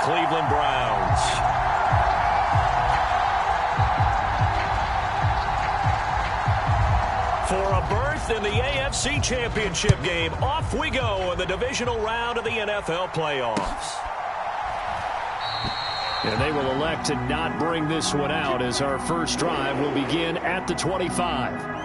Cleveland Browns. For a berth in the AFC Championship game, off we go in the divisional round of the NFL playoffs. And they will elect to not bring this one out as our first drive will begin at the 25.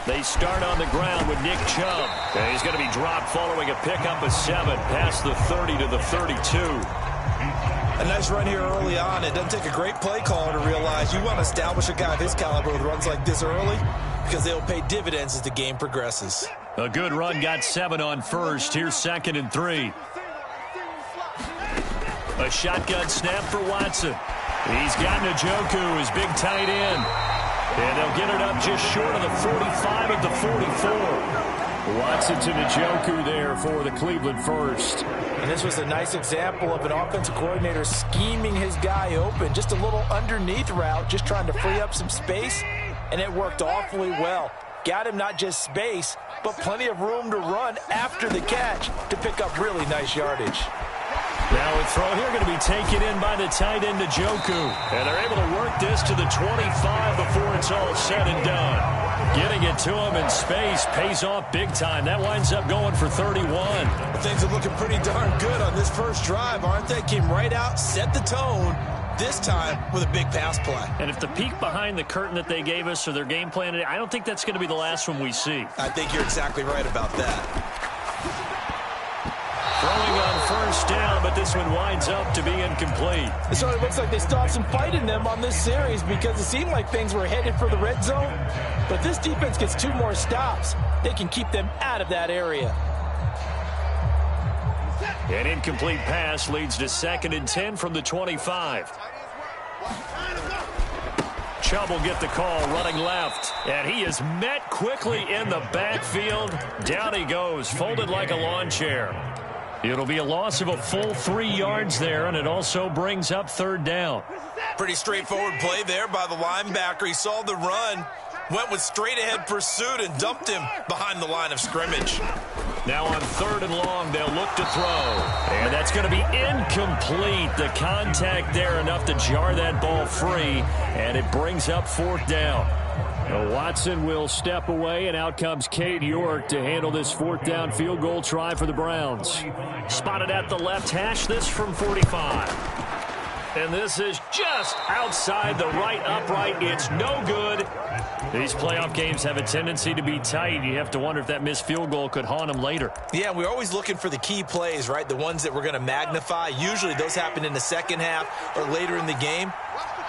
They start on the ground with Nick Chubb. And he's going to be dropped following a pickup of 7 past the 30 to the 32. A nice run here early on. It doesn't take a great play caller to realize you want to establish a guy of his caliber with runs like this early because they'll pay dividends as the game progresses. A good run got 7 on first. Here's 2nd and 3. A shotgun snap for Watson. He's got Njoku, his big tight end. And they'll get it up just short of the 45 at the 44. Watson to Njoku there for the Cleveland first. And this was a nice example of an offensive coordinator scheming his guy open. Just a little underneath route, just trying to free up some space. And it worked awfully well. Got him not just space, but plenty of room to run after the catch to pick up really nice yardage. Now a throw here going to be taken in by the tight end Njoku. And they're able to work this to the 25 before it's all said and done. Getting it to him in space pays off big time. That winds up going for 31. Things are looking pretty darn good on this first drive, aren't they? Came right out, set the tone, this time with a big pass play. And if the peek behind the curtain that they gave us or their game plan, I don't think that's going to be the last one we see. I think you're exactly right about that. Throwing on first down, but this one winds up to be incomplete. It sort of looks like they stopped some fight in them on this series because it seemed like things were headed for the red zone. But this defense gets 2 more stops. They can keep them out of that area. An incomplete pass leads to 2nd and 10 from the 25. Chubb will get the call running left. And he is met quickly in the backfield. Down he goes, folded like a lawn chair. It'll be a loss of a full 3 yards there, and it also brings up 3rd down. Pretty straightforward play there by the linebacker. He saw the run, went with straight-ahead pursuit, and dumped him behind the line of scrimmage. Now on 3rd and long, they'll look to throw. And that's going to be incomplete. The contact there enough to jar that ball free, and it brings up 4th down. Watson will step away, and out comes Cade York to handle this 4th down field goal try for the Browns. Spotted at the left hash, this from 45. And this is just outside the right upright. It's no good. These playoff games have a tendency to be tight. You have to wonder if that missed field goal could haunt them later. Yeah, we're always looking for the key plays, right? The ones that we're going to magnify. Usually those happen in the second half or later in the game.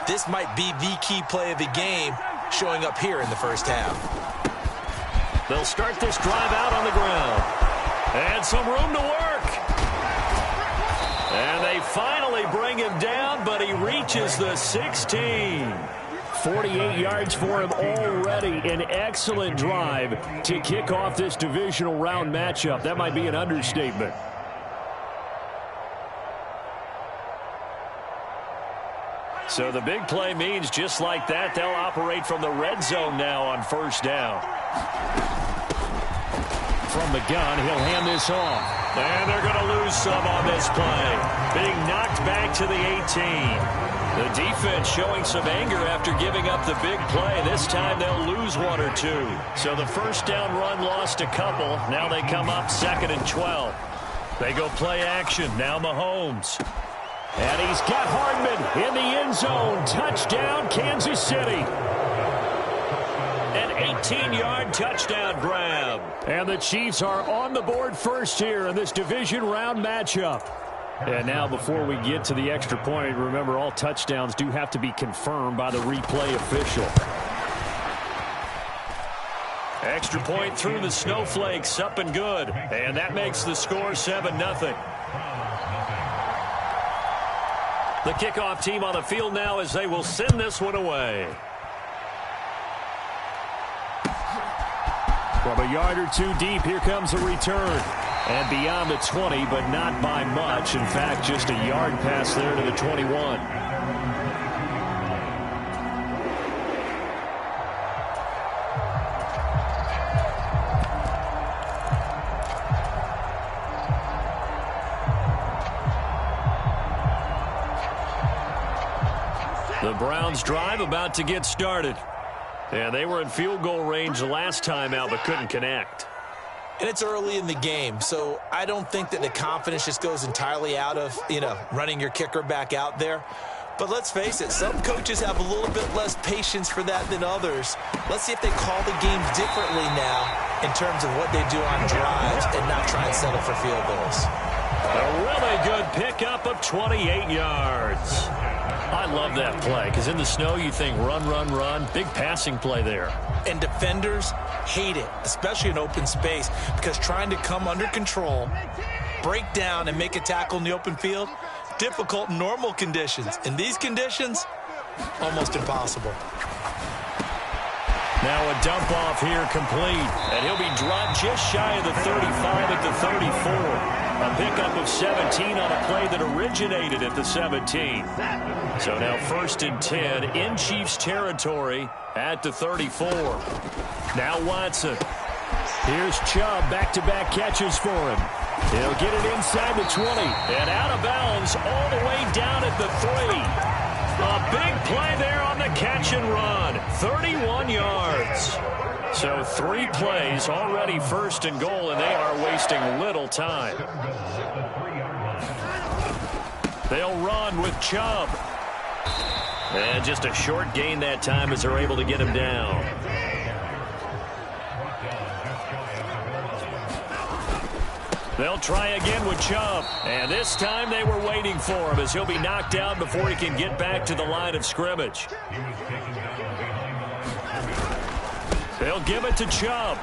This might be the key play of the game showing up here in the first half. They'll start this drive out on the ground. And some room to work. And they finally bring him down, but he reaches the 16. 48 yards for him already. An excellent drive to kick off this divisional round matchup. That might be an understatement. So the big play means just like that, they'll operate from the red zone now on 1st down. From the gun, he'll hand this off. And they're going to lose some on this play. Being knocked back to the 18. The defense showing some anger after giving up the big play. This time they'll lose 1 or 2. So the 1st down run lost a couple. Now they come up 2nd and 12. They go play action. Now Mahomes. And he's got Hardman in the end zone. Touchdown, Kansas City. An 18-yard touchdown grab. And the Chiefs are on the board first here in this division round matchup. And now before we get to the extra point, remember all touchdowns do have to be confirmed by the replay official. Extra point through the snowflakes, up and good. And that makes the score 7-0. The kickoff team on the field now as they will send this one away. From a yard or two deep, here comes a return. And beyond the 20, but not by much. In fact, just a yard pass there to the 21. The Browns drive about to get started. And they were in field goal range last time out, but couldn't connect. And it's early in the game, so I don't think that the confidence just goes entirely out of, running your kicker back out there. But let's face it, some coaches have a little bit less patience for that than others. Let's see if they call the game differently now in terms of what they do on drives and not try and settle for field goals. A really good pickup of 28 yards. I love that play because in the snow you think run, run, run. Big passing play there. And defenders hate it, especially in open space, because trying to come under control, break down, and make a tackle in the open field, difficult in normal conditions. In these conditions, almost impossible. Now a dump off here complete, and he'll be dropped just shy of the 35 at the 34. A pickup of 17 on a play that originated at the 17. So now 1st and 10 in Chiefs territory at the 34. Now Watson. Here's Chubb, back-to-back catches for him. He'll get it inside the 20. And out of bounds all the way down at the 3. A big play there on the catch and run. 31 yards. So 3 plays already 1st and goal, and they are wasting little time. They'll run with Chubb. And just a short gain that time as they're able to get him down. They'll try again with Chubb. And this time they were waiting for him as he'll be knocked out before he can get back to the line of scrimmage. They'll give it to Chubb.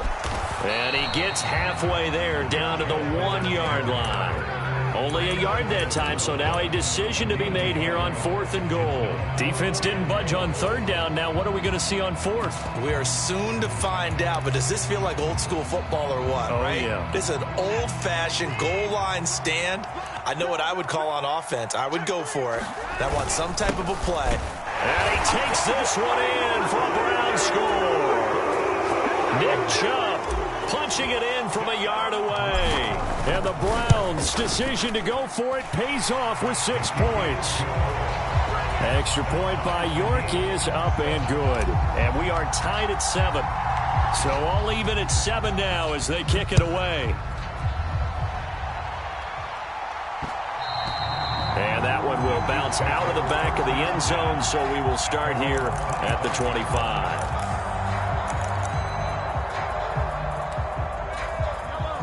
And he gets halfway there down to the 1-yard line. Only a yard that time, so now a decision to be made here on 4th and goal. Defense didn't budge on 3rd down. Now what are we going to see on 4th? We are soon to find out, but does this feel like old school football or what, right? Yeah. This is an old-fashioned goal line stand. I know what I would call on offense. I would go for it. I want some type of a play. And he takes this one in for a Brown score. Nick Chubb punching it in from a yard away. And the Browns' decision to go for it pays off with 6 points. Extra point by York is up and good. And we are tied at 7. So all even at 7 now as they kick it away. And that one will bounce out of the back of the end zone, so we will start here at the 25.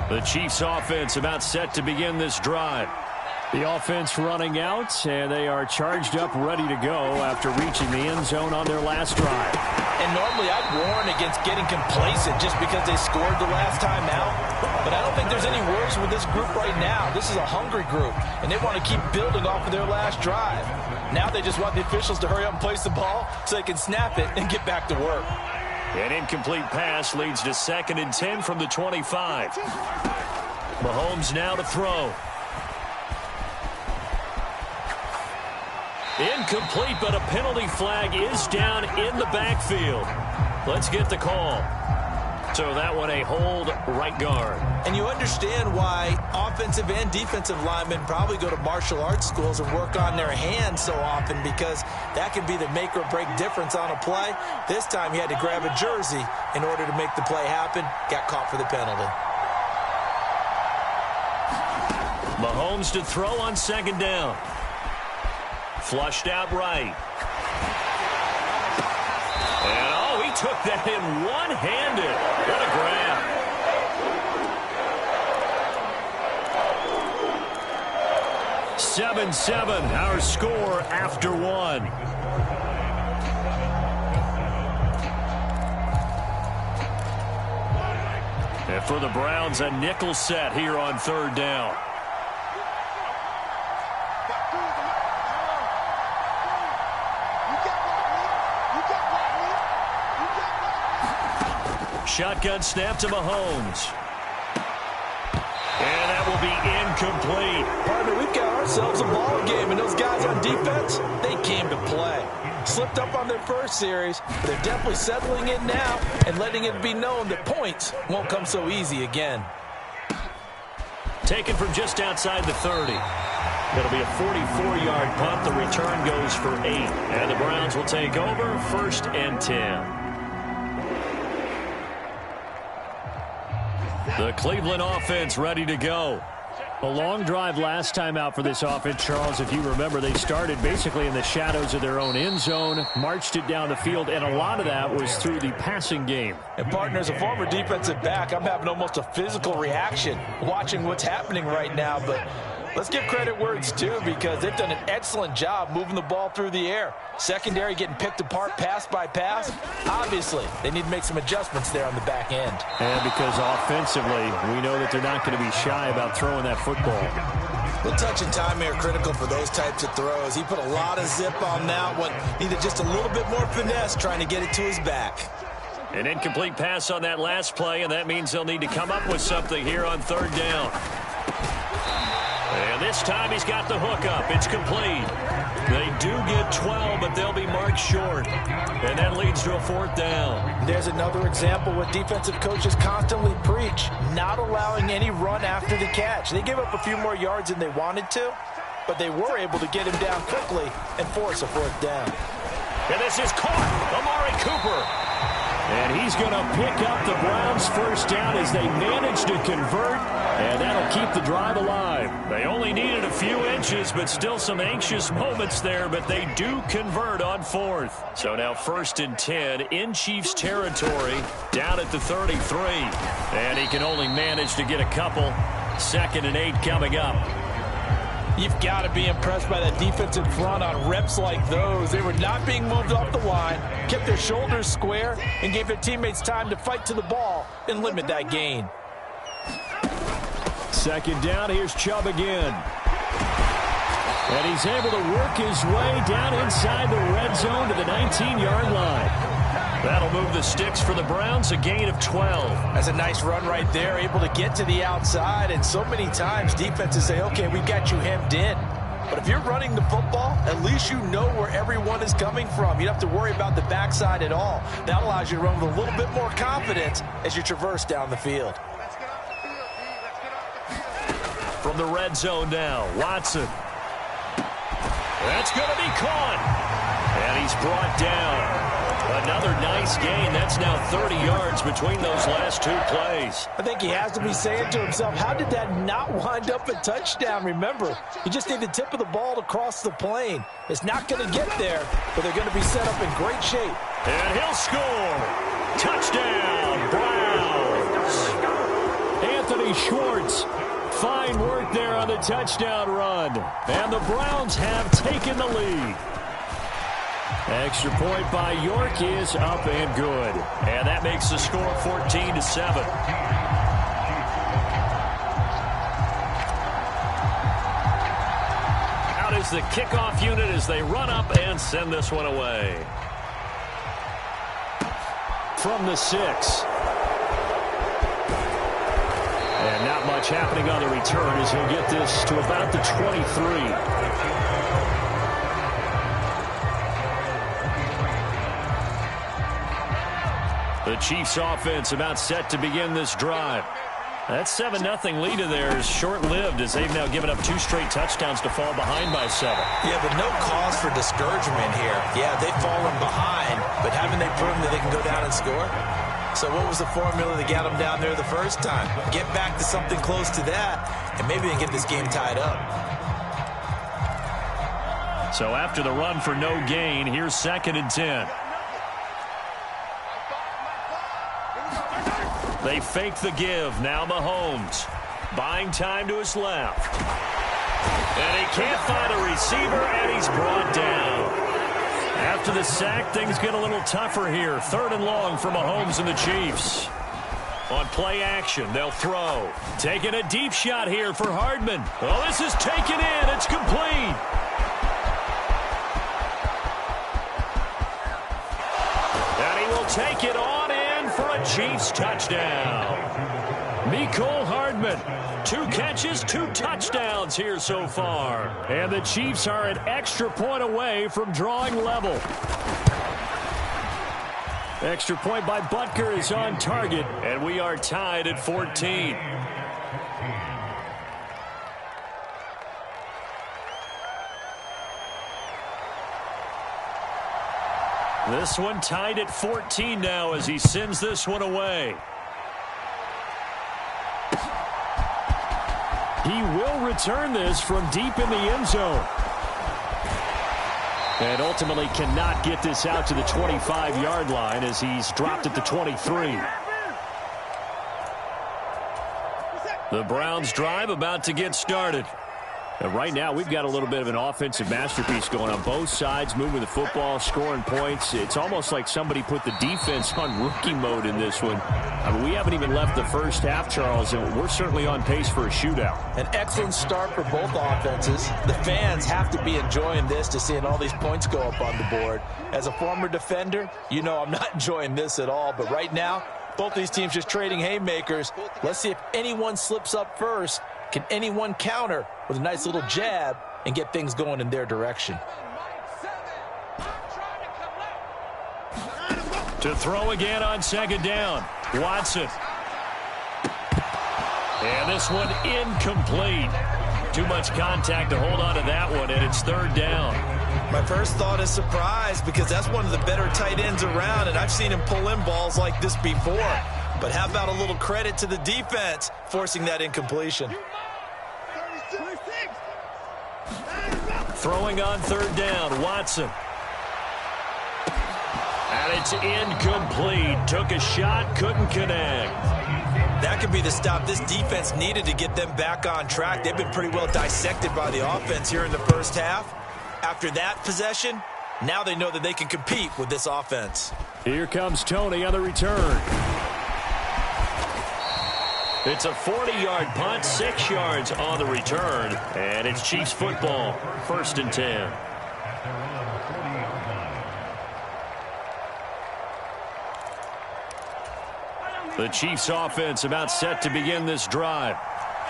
The Chiefs offense about set to begin this drive. The offense running out, and they are charged up, ready to go after reaching the end zone on their last drive. And normally I'd warn against getting complacent just because they scored the last time out. But I don't think there's any worries with this group right now. This is a hungry group, and they want to keep building off of their last drive. Now they just want the officials to hurry up and place the ball so they can snap it and get back to work. An incomplete pass leads to 2nd and 10 from the 25. Mahomes now to throw. Incomplete, but a penalty flag is down in the backfield. Let's get the call. So that one a hold right guard. And you understand why offensive and defensive linemen probably go to martial arts schools and work on their hands so often, because that can be the make or break difference on a play. This time he had to grab a jersey in order to make the play happen. Got caught for the penalty. Mahomes to throw on 2nd down. Flushed out right. And oh, he took that in one-handed. What a grab. "7-7, our score after 1. And for the Browns, a nickel set here on third down. Shotgun snap to Mahomes. And that will be incomplete. Partner, we've got ourselves a ball game, and those guys on defense, they came to play. Slipped up on their first series, but they're definitely settling in now and letting it be known that points won't come so easy again. Taken from just outside the 30. It'll be a 44-yard punt. The return goes for 8. And the Browns will take over, 1st and 10. The Cleveland offense ready to go. A long drive last time out for this offense, Charles. If you remember, they started basically in the shadows of their own end zone, marched it down the field, and a lot of that was through the passing game. And, partner, as a former defensive back, I'm having almost a physical reaction watching what's happening right now. But let's give credit where it's due, because they've done an excellent job moving the ball through the air. Secondary getting picked apart pass by pass. Obviously, they need to make some adjustments there on the back end. And because offensively, we know that they're not going to be shy about throwing that football. The touch and timing are critical for those types of throws. He put a lot of zip on that one. Needed just a little bit more finesse trying to get it to his back. An incomplete pass on that last play, and that means they'll need to come up with something here on third down. And this time he's got the hook up. It's complete. They do get 12, but they'll be marked short. And that leads to a 4th down. There's another example what defensive coaches constantly preach, not allowing any run after the catch. They gave up a few more yards than they wanted to, but they were able to get him down quickly and force a 4th down. And this is caught. Amari Cooper. And he's going to pick up the Browns' 1st down as they manage to convert, and that'll keep the drive alive. They only needed a few inches, but still some anxious moments there, but they do convert on 4th. So now 1st and 10 in Chiefs territory, down at the 33. And he can only manage to get a couple. 2nd and 8 coming up. You've got to be impressed by that defensive front on reps like those. They were not being moved off the line, kept their shoulders square, and gave their teammates time to fight to the ball and limit that gain. 2nd down, here's Chubb again. And he's able to work his way down inside the red zone to the 19-yard line. That'll move the sticks for the Browns, a gain of 12. That's a nice run right there, able to get to the outside. And so many times defenses say, okay, we've got you hemmed in. But if you're running the football, at least you know where everyone is coming from. You don't have to worry about the backside at all. That allows you to run with a little bit more confidence as you traverse down the field. From the red zone now, Watson. That's going to be caught. And he's brought down. Another nice gain. That's now 30 yards between those last 2 plays. I think he has to be saying to himself, how did that not wind up a touchdown? Remember, you just need the tip of the ball to cross the plane. It's not going to get there, but they're going to be set up in great shape. And he'll score. Touchdown, Browns. Anthony Schwartz. Fine work there on the touchdown run. And the Browns have taken the lead. Extra point by York is up and good. And that makes the score 14-7. Out is the kickoff unit as they run up and send this one away. From the 6. And not much happening on the return as he'll get this to about the 23. The Chiefs offense about set to begin this drive. That 7-0 lead of theirs short-lived as they've now given up 2 straight touchdowns to fall behind by 7. Yeah, but no cause for discouragement here. Yeah, they've fallen behind, but haven't they proven that they can go down and score? So what was the formula that got them down there the first time? Get back to something close to that, and maybe they can get this game tied up. So after the run for no gain, here's 2nd and 10. They fake the give. Now Mahomes. Buying time to his left. And he can't find a receiver, and he's brought down. After the sack, things get a little tougher here. 3rd and long for Mahomes and the Chiefs. On play action, they'll throw. Taking a deep shot here for Hardman. Oh, this is taken in. It's complete. And he will take it on in for a Chiefs touchdown. Mecole Hardman, 2 catches, 2 touchdowns here so far. And the Chiefs are an extra point away from drawing level. Extra point by Butker is on target, and we are tied at 14. This one tied at 14 now as he sends this one away. He will return this from deep in the end zone. And ultimately cannot get this out to the 25-yard line as he's dropped at the 23. The Browns drive about to get started. And right now we've got a little bit of an offensive masterpiece going on both sides, moving the football, scoring points. It's almost like somebody put the defense on rookie mode in this one. I mean, we haven't even left the first half, Charles, and we're certainly on pace for a shootout. An excellent start for both offenses. The fans have to be enjoying this to seeing all these points go up on the board. As a former defender, you know I'm not enjoying this at all, but right now, both these teams just trading haymakers. Let's see if anyone slips up first. Can anyone counter with a nice little jab and get things going in their direction? To throw again on second down. Watson. And this one incomplete. Too much contact to hold on to that one, and it's third down. My first thought is surprise because that's one of the better tight ends around, and I've seen him pull in balls like this before. But how about a little credit to the defense forcing that incompletion? Throwing on third down, Watson. And it's incomplete. Took a shot, couldn't connect. That could be the stop this defense needed to get them back on track. They've been pretty well dissected by the offense here in the first half. After that possession, now they know that they can compete with this offense. Here comes Tony on the return. It's a 40-yard punt, 6 yards on the return, and it's Chiefs football, 1st and 10. The Chiefs offense about set to begin this drive.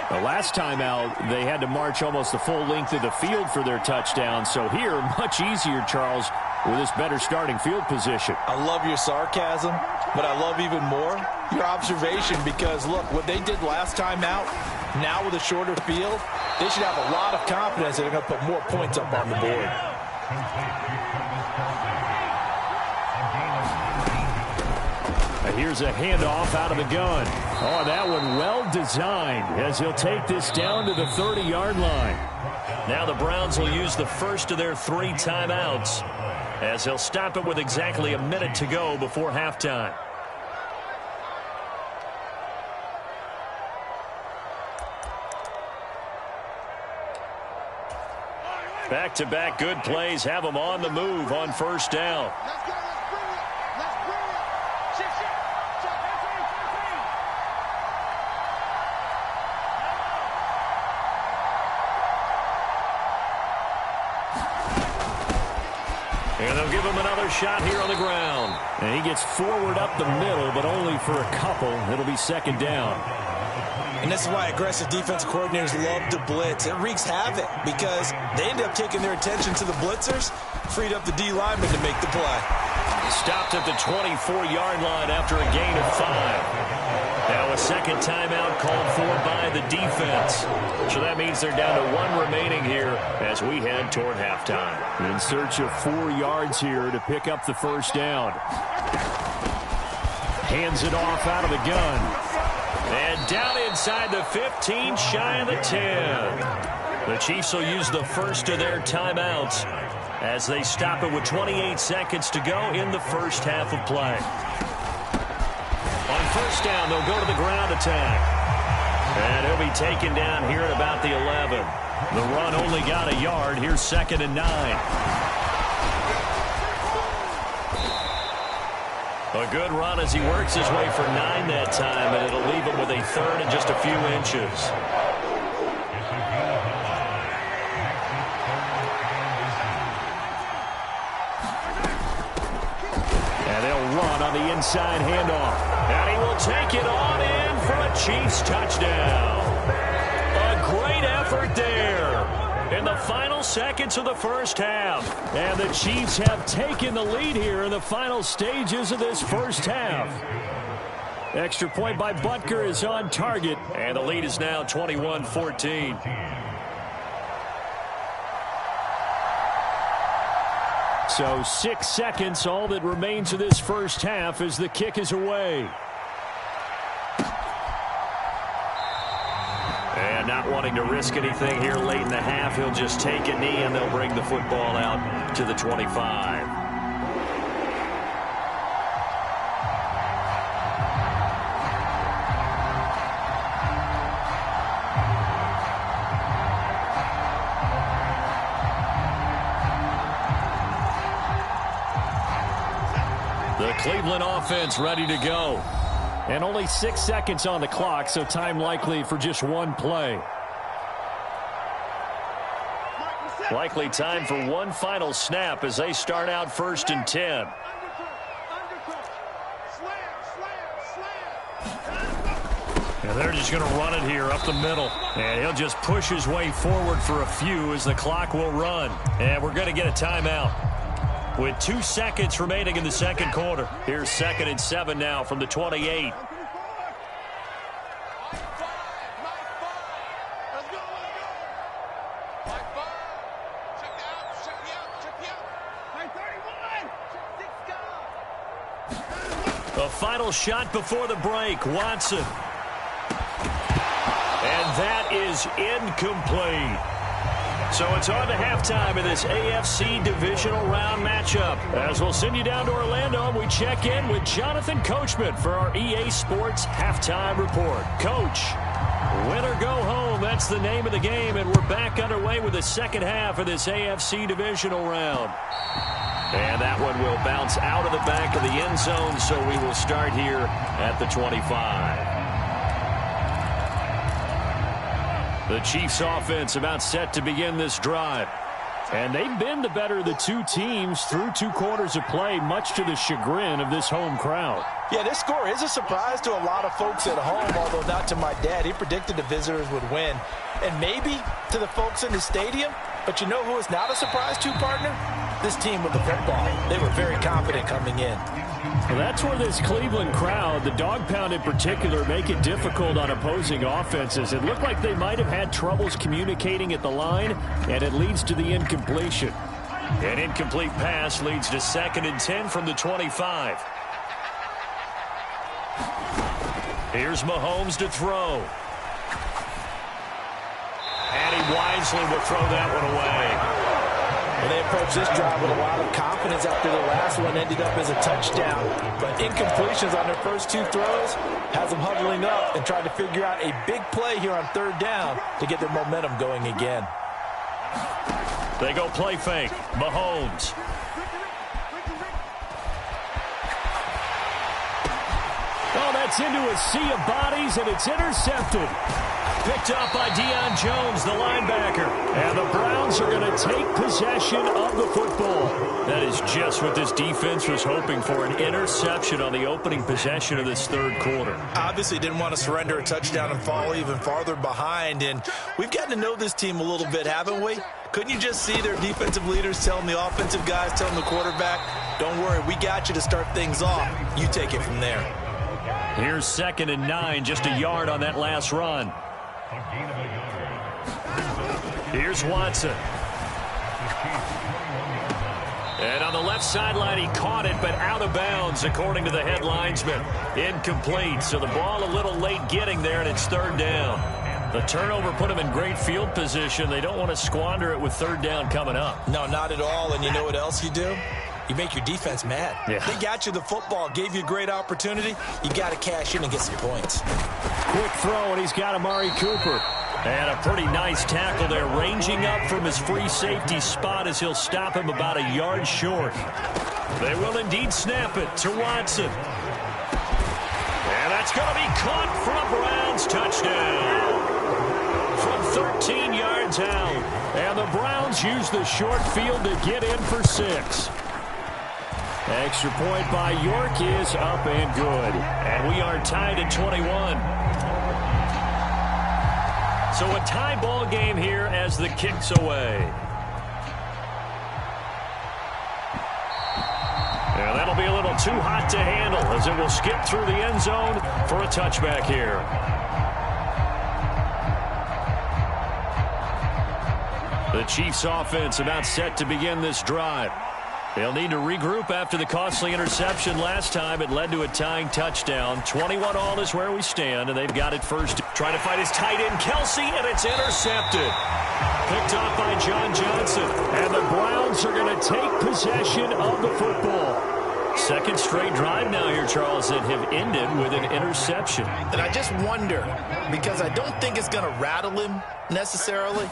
The last time out, they had to march almost the full length of the field for their touchdown. So here, much easier, Charles, with this better starting field position. I love your sarcasm, but I love even more your observation because, look, what they did last time out, now with a shorter field, they should have a lot of confidence that they're going to put more points up on the board. Here's a handoff out of the gun. Oh, that one well designed as he'll take this down to the 30-yard line. Now the Browns will use the first of their 3 timeouts as he'll stop it with exactly a minute to go before halftime. Back-to-back good plays have them on the move on first down. And they'll give him another shot here on the ground. And he gets forward up the middle, but only for a couple. It'll be second down. And this is why aggressive defensive coordinators love to blitz. It wreaks havoc because they end up taking their attention to the blitzers, freed up the D lineman to make the play. Stopped at the 24-yard line after a gain of 5. Now a second timeout called for by the defense. So that means they're down to 1 remaining here as we head toward halftime. In search of 4 yards here to pick up the first down. Hands it off out of the gun. And down inside the 15, shy of the 10. The Chiefs will use the first of their timeouts as they stop it with 28 seconds to go in the first half of play. On first down, they'll go to the ground attack. And he'll be taken down here at about the 11. The run only got a yard. Here's 2nd and 9. A good run as he works his way for 9 that time, and it'll leave him with a third and just a few inches. And they'll run on the inside handoff. And he will take it on in for a Chiefs touchdown. A great effort there in the final seconds of the first half. And the Chiefs have taken the lead here in the final stages of this first half. Extra point by Butker is on target, and the lead is now 21-14. So 6 seconds, all that remains of this first half as the kick is away. And not wanting to risk anything here late in the half, he'll just take a knee and they'll bring the football out to the 25. The Cleveland offense ready to go. And only 6 seconds on the clock, so time likely for just one play. Likely time for one final snap as they start out 1st and 10. And they're just going to run it here up the middle. And he'll just push his way forward for a few as the clock will run. And we're going to get a timeout with 2 seconds remaining in the second quarter. Here's 2nd and 7 now from the 28. A final shot before the break. Watson. And that is incomplete. So it's on to halftime in this AFC divisional round matchup. As we'll send you down to Orlando, we check in with Jonathan Coachman for our EA Sports Halftime Report. Coach, win or go home, that's the name of the game, and we're back underway with the second half of this AFC divisional round. And that one will bounce out of the back of the end zone, so we will start here at the 25. The Chiefs offense about set to begin this drive. And they've been the better of the two teams through 2 quarters of play, much to the chagrin of this home crowd. Yeah, this score is a surprise to a lot of folks at home, although not to my dad. He predicted the visitors would win. And maybe to the folks in the stadium. But you know who is not a surprise to, partner? This team with the football. They were very confident coming in. Well, that's where this Cleveland crowd, the dog pound in particular, make it difficult on opposing offenses. It looked like they might have had troubles communicating at the line, and it leads to the incompletion. An incomplete pass leads to 2nd and 10 from the 25. Here's Mahomes to throw. And he wisely will throw that one away. And they approached this drive with a lot of confidence after the last one ended up as a touchdown. But incompletions on their first 2 throws has them huddling up and trying to figure out a big play here on 3rd down to get their momentum going again. They go play fake. Mahomes. Oh, that's into a sea of bodies, and it's intercepted. Picked up by Deion Jones, the linebacker. And the Browns are going to take possession of the football. That is just what this defense was hoping for, an interception on the opening possession of this 3rd quarter. Obviously didn't want to surrender a touchdown and fall even farther behind. And we've gotten to know this team a little bit, haven't we? Couldn't you just see their defensive leaders telling the offensive guys, telling the quarterback, don't worry, we got you to start things off. You take it from there. Here's 2nd and 9, just a yard on that last run. Here's Watson. And on the left sideline, he caught it, but out of bounds, according to the head linesman. Incomplete, so the ball a little late getting there, and it's 3rd down. The turnover put them in great field position. They don't want to squander it with 3rd down coming up. No, not at all, and you know what else you do? You make your defense mad. Yeah. They got you the football, gave you a great opportunity. You got to cash in and get some points. Quick throw, and he's got Amari Cooper. And a pretty nice tackle there, ranging up from his free safety spot as he'll stop him about a yard short. They will indeed snap it to Watson. And that's going to be caught for a Browns touchdown. From 13 yards out. And the Browns use the short field to get in for 6. Extra point by York is up and good. And we are tied at 21. So a tie ball game here as the kick's away. And that'll be a little too hot to handle as it will skip through the end zone for a touchback here. The Chiefs offense about set to begin this drive. They'll need to regroup after the costly interception last time. It led to a tying touchdown. 21-all is where we stand, and they've got it first. Trying to fight his tight end, Kelsey, and it's intercepted. Picked off by John Johnson. And the Browns are going to take possession of the football. Second straight drive now here, Charles, that have ended with an interception. And I just wonder, because I don't think it's going to rattle him necessarily.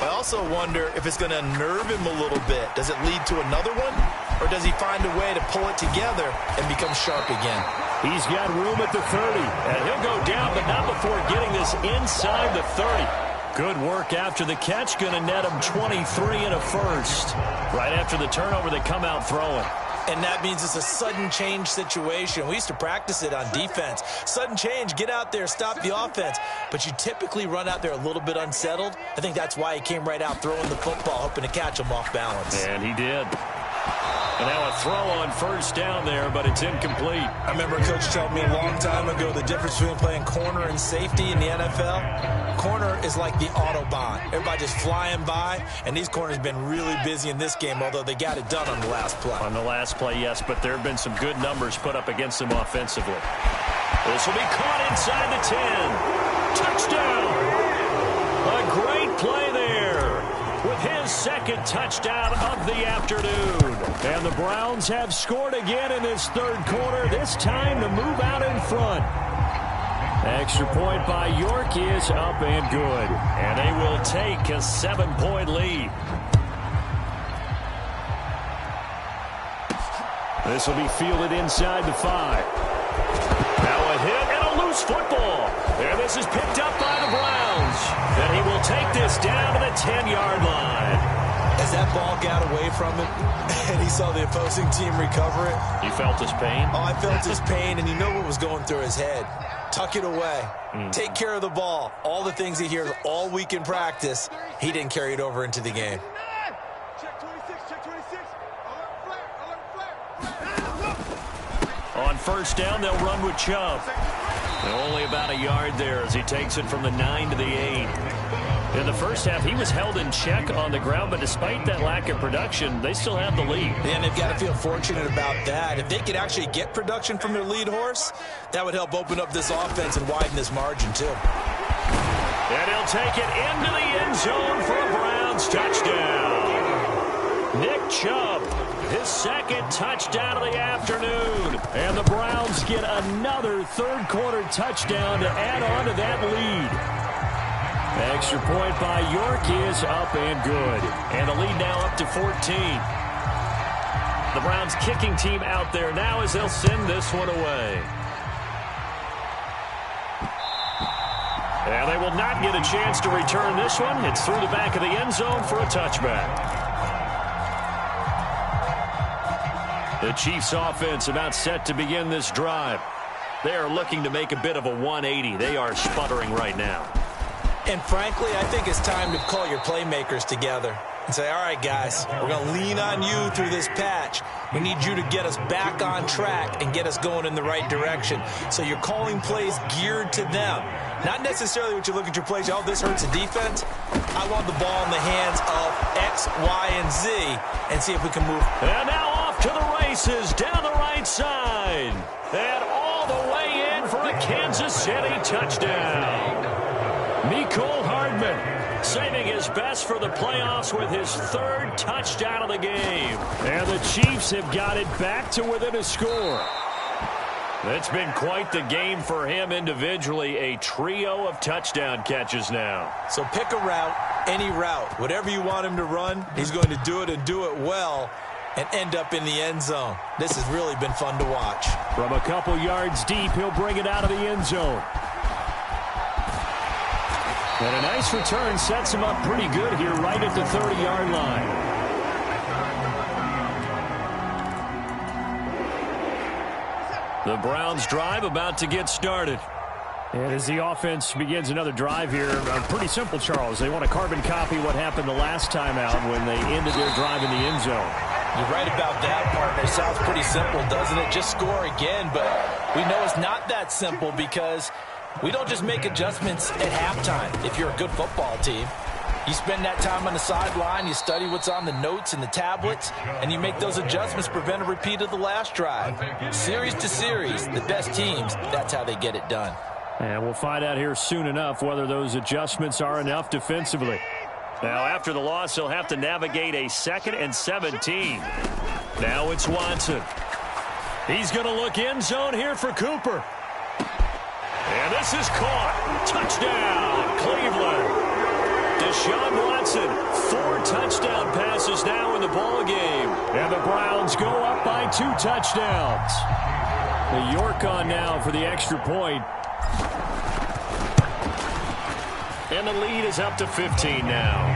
I also wonder if it's going to unnerve him a little bit. Does it lead to another one? Or does he find a way to pull it together and become sharp again? He's got room at the 30. And he'll go down, but not before getting this inside the 30. Good work after the catch. Going to net him 23 and a first. Right after the turnover, they come out throwing. And that means it's a sudden change situation. We used to practice it on defense. Sudden change, get out there, stop the offense. But you typically run out there a little bit unsettled. I think that's why he came right out throwing the football, hoping to catch him off balance. And he did. And now a throw on first down there, but it's incomplete. I remember a coach told me a long time ago the difference between playing corner and safety in the NFL. Corner is like the Autobahn. Everybody just flying by, and these corners have been really busy in this game, although they got it done on the last play. On the last play, yes, but there have been some good numbers put up against them offensively. This will be caught inside the 10. Touchdown! A great play there with his second touchdown of the afternoon. And the Browns have scored again in this third quarter, this time to move out in front. Extra point by York is up and good. And they will take a 7-point lead. This will be fielded inside the 5. Now a hit and a loose football. And this is picked up by the Browns. And he will take this down to the 10-yard line. As that ball got away from him and he saw the opposing team recover it. You felt his pain? Oh, I felt his pain, and you know what was going through his head. Tuck it away. Take care of the ball. All the things he hears all week in practice, he didn't carry it over into the game. Check 26, check 26. Alert flare. On first down, they'll run with Chubb. And only about a yard there as he takes it from the 9 to the 8. In the first half, he was held in check on the ground, but despite that lack of production, they still have the lead. And they've got to feel fortunate about that. If they could actually get production from their lead horse, that would help open up this offense and widen this margin, too. And he'll take it into the end zone for a Browns touchdown. Nick Chubb, his second touchdown of the afternoon. And the Browns get another third-quarter touchdown to add on to that lead. Extra point by York is up and good. And the lead now up to 14. The Browns kicking team out there now as they'll send this one away. And they will not get a chance to return this one. It's through the back of the end zone for a touchback. The Chiefs offense about set to begin this drive. They are looking to make a bit of a 180. They are sputtering right now. And frankly, I think it's time to call your playmakers together and say, all right, guys, we're going to lean on you through this patch. We need you to get us back on track and get us going in the right direction. So you're calling plays geared to them. Not necessarily what you look at your plays, oh, this hurts the defense. I want the ball in the hands of X, Y, and Z and see if we can move. And now off to the races down the right side. And all the way in for a Kansas City touchdown. Mecole Hardman saving his best for the playoffs with his third touchdown of the game. And the Chiefs have got it back to within a score. It's been quite the game for him individually. A trio of touchdown catches now. So pick a route, any route. Whatever you want him to run, he's going to do it and do it well. and end up in the end zone. This has really been fun to watch. From a couple yards deep, he'll bring it out of the end zone. And a nice return sets him up pretty good here right at the 30-yard line. The Browns drive about to get started. And as the offense begins another drive here, pretty simple, Charles. They want to carbon copy what happened the last time out when they ended their drive in the end zone. You're right about that, partner. It sounds pretty simple, doesn't it? Just score again, but we know it's not that simple because we don't just make adjustments at halftime if you're a good football team. You spend that time on the sideline, you study what's on the notes and the tablets, and you make those adjustments to prevent a repeat of the last drive. Series to series, the best teams, that's how they get it done. And we'll find out here soon enough whether those adjustments are enough defensively. Now, after the loss, he'll have to navigate a 2nd and 17. Now it's Watson. He's going to look end zone here for Cooper. And this is caught. Touchdown, Cleveland. Deshaun Watson, 4 touchdown passes now in the ball game. And the Browns go up by 2 touchdowns. The York on now for the extra point. And the lead is up to 15 now.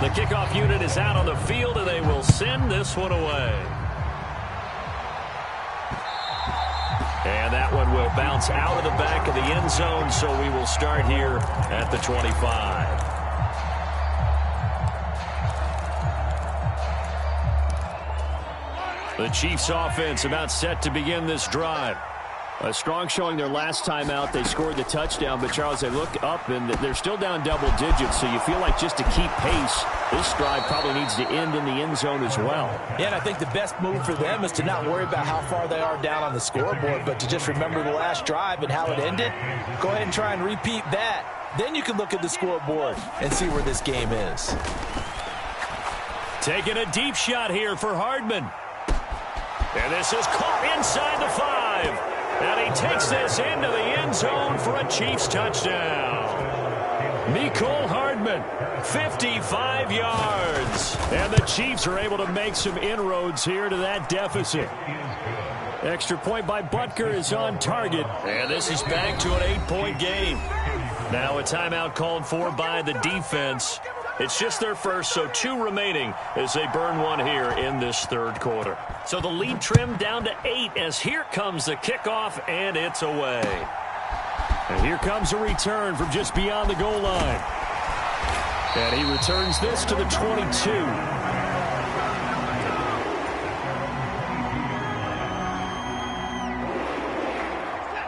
The kickoff unit is out on the field, and they will send this one away. And that one will bounce out of the back of the end zone, so we will start here at the 25. The Chiefs offense about set to begin this drive. A strong showing their last time out. They scored the touchdown, but Charles, they look up and they're still down double digits, so you feel like just to keep pace, this drive probably needs to end in the end zone as well. Yeah, and I think the best move for them is to not worry about how far they are down on the scoreboard, but to just remember the last drive and how it ended. Go ahead and try and repeat that. Then you can look at the scoreboard and see where this game is. Taking a deep shot here for Hardman. And this is caught inside the 5. And he takes this into the end zone for a Chiefs touchdown. Mecole Hardman, 55 yards. And the Chiefs are able to make some inroads here to that deficit. Extra point by Butker is on target. And this is back to an 8-point game. Now a timeout called for by the defense. It's just their first, so 2 remaining as they burn one here in this third quarter. So the lead trimmed down to 8 as here comes the kickoff, and it's away. And here comes a return from just beyond the goal line. And he returns this to the 22.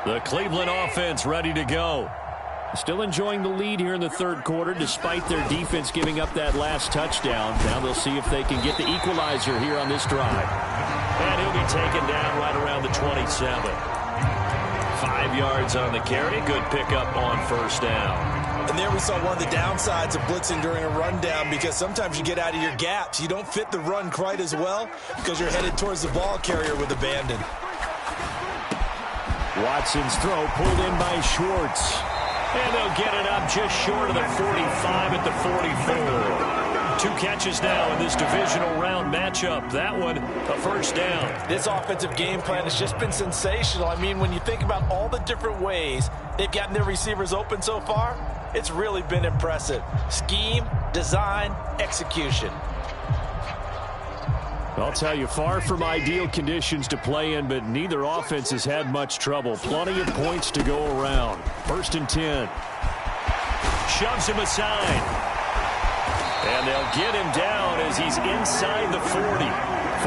The Cleveland offense ready to go. Still enjoying the lead here in the third quarter despite their defense giving up that last touchdown. Now they'll see if they can get the equalizer here on this drive. And he'll be taken down right around the 27. 5 yards on the carry. Good pickup on first down. And there we saw one of the downsides of blitzing during a rundown, because sometimes you get out of your gaps. You don't fit the run quite as well because you're headed towards the ball carrier with abandon. Watson's throw pulled in by Schwartz. And they'll get it up just short of the 45 at the 44. 2 catches now in this divisional round matchup. That one, a first down. This offensive game plan has just been sensational. I mean, when you think about all the different ways they've gotten their receivers open so far, it's really been impressive. Scheme, design, execution. I'll tell you, far from ideal conditions to play in, but neither offense has had much trouble. Plenty of points to go around. 1st and 10. Shoves him aside. And they'll get him down as he's inside the 40.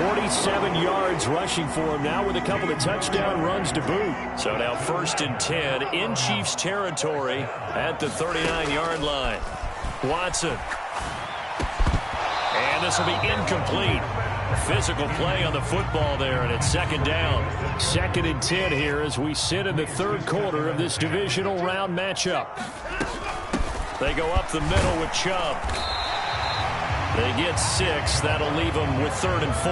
47 yards rushing for him now with a couple of touchdown runs to boot. So now 1st and 10 in Chiefs territory at the 39-yard line. Watson. And this will be incomplete. Physical play on the football there, and it's 2nd down. 2nd and 10 here as we sit in the third quarter of this divisional round matchup. They go up the middle with Chubb. They get 6. That'll leave them with 3rd and 4.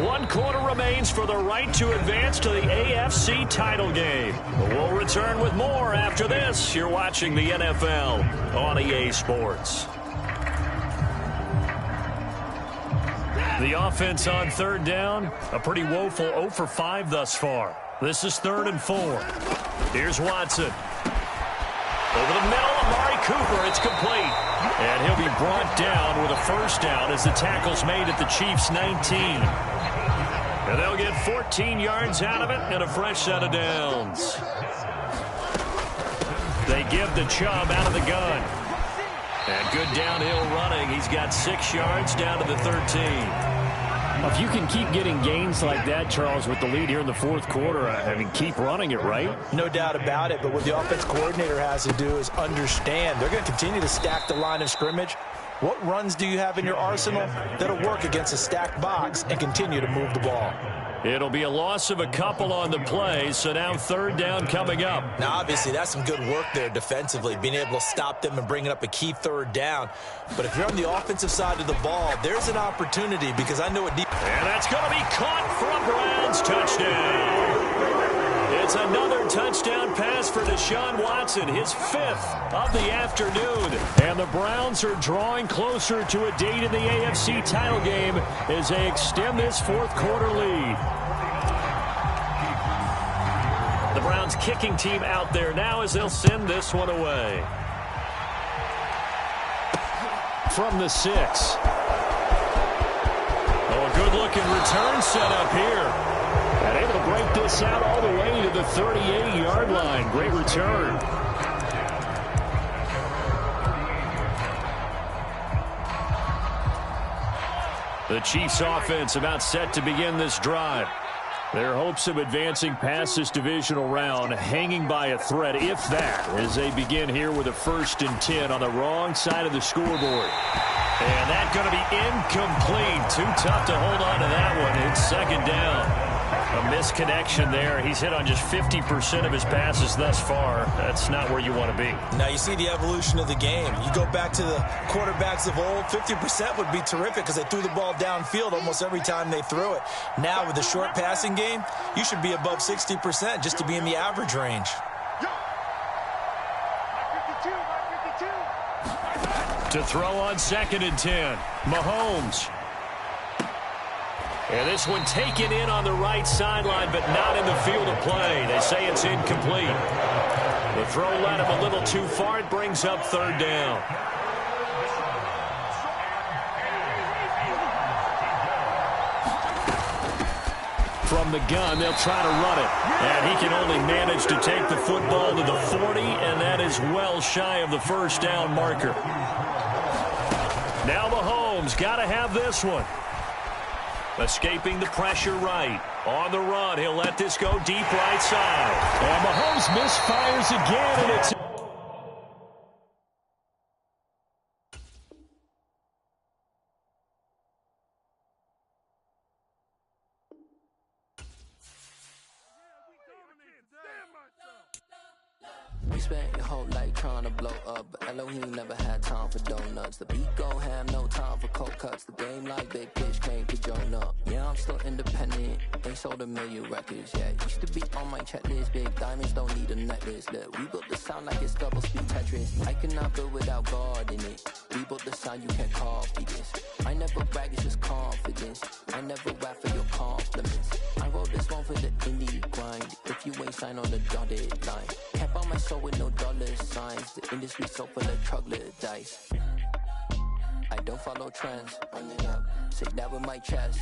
1 quarter remains for the right to advance to the AFC title game. We'll return with more after this. You're watching the NFL on EA Sports. The offense on third down, a pretty woeful 0 for 5 thus far. This is 3rd and 4. Here's Watson. Over the middle, Amari Cooper. It's complete. And he'll be brought down with a first down as the tackle's made at the Chiefs' 19. And they'll get 14 yards out of it and a fresh set of downs. They give the Chubb out of the gun. And good downhill running. He's got 6 yards down to the 13. If you can keep getting gains like that, Charles, with the lead here in the 4th quarter, I mean, keep running it, right? No doubt about it, but what the offense coordinator has to do is understand they're going to continue to stack the line of scrimmage. What runs do you have in your arsenal that'll work against a stacked box and continue to move the ball? It'll be a loss of a couple on the play, so now 3rd down coming up. Now, obviously, that's some good work there defensively, being able to stop them and bringing up a key 3rd down. But if you're on the offensive side of the ball, there's an opportunity because I know it deep. And that's going to be caught for a Browns touchdown. It's another touchdown pass for Deshaun Watson, his 5th of the afternoon. And the Browns are drawing closer to a date in the AFC title game as they extend this 4th quarter lead. The Browns kicking team out there now as they'll send this one away. From the 6. Oh, a good-looking return set up here. And able to break this out all the way to the 38-yard line. Great return. The Chiefs offense about set to begin this drive. Their hopes of advancing past this divisional round hanging by a thread, if that, as they begin here with a 1st and 10 on the wrong side of the scoreboard. And that's going to be incomplete. Too tough to hold on to that one. It's 2nd down. A misconnection there. He's hit on just 50% of his passes thus far. That's not where you want to be. Now you see the evolution of the game. You go back to the quarterbacks of old, 50% would be terrific because they threw the ball downfield almost every time they threw it. Now with the short passing game, you should be above 60% just to be in the average range. To throw on 2nd and 10. Mahomes. And this one taken in on the right sideline, but not in the field of play. They say it's incomplete. The throw led him a little too far. It brings up 3rd down. From the gun, they'll try to run it. And he can only manage to take the football to the 40, and that is well shy of the 1st down marker. Now Mahomes got to have this one. Escaping the pressure right. On the run, he'll let this go deep right side. And Mahomes misfires again, and it's... We spent your whole life trying to blow up, but Elohim never had time for donuts. The beat gon' have no time for cold cuts. The game like Big Pitch came to join up. Yeah, I'm still independent, ain't sold 1 million records. Yeah, used to be on my checklist. Big diamonds don't need a necklace. Look, we built the sound like it's double speed Tetris. I cannot build without God in it. We built the sound, you can't copy this. I never brag, it's just confidence. I never rap for your compliments. I wrote this one for the indie grind. If you ain't signed on the dotted line, can't buy my soul with no dollar signs. The industry so full of troglodytes. I don't follow trends. Run it up. Say that with my chest.